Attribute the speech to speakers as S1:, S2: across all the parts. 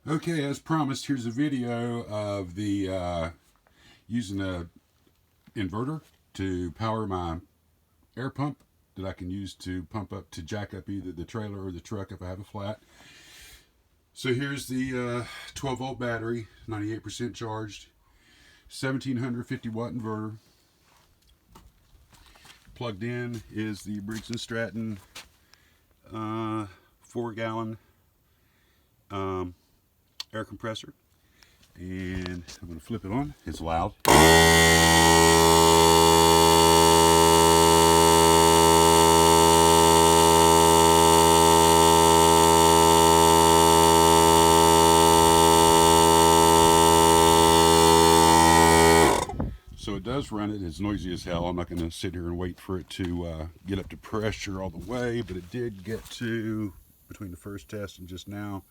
S1: Okay, as promised, here's a video of the using a inverter to power my air pump that I can use to pump up to jack up either the trailer or the truck if I have a flat. So here's the 12 volt battery, 98% charged, 1750 watt inverter. Plugged in is the Briggs & Stratton 4-gallon air compressor, and I'm going to flip it on. It's loud. So it does run it. It's noisy as hell. I'm not going to sit here and wait for it to get up to pressure all the way, but it did get to, between the first test and just now,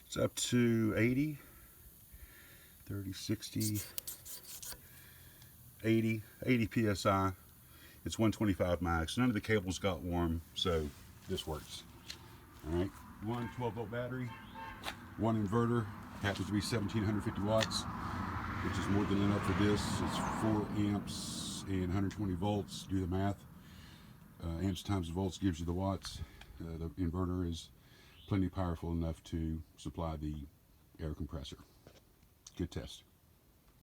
S1: it's up to 80, 30, 60, 80 psi. It's 125 max. None of the cables got warm, so this works. All right, one 12 volt battery, one inverter, happens to be 1750 watts, which is more than enough for this. It's 4 amps and 120 volts. Do the math. Amps times volts gives you the watts. The inverter is plenty powerful enough to supply the air compressor. Good test.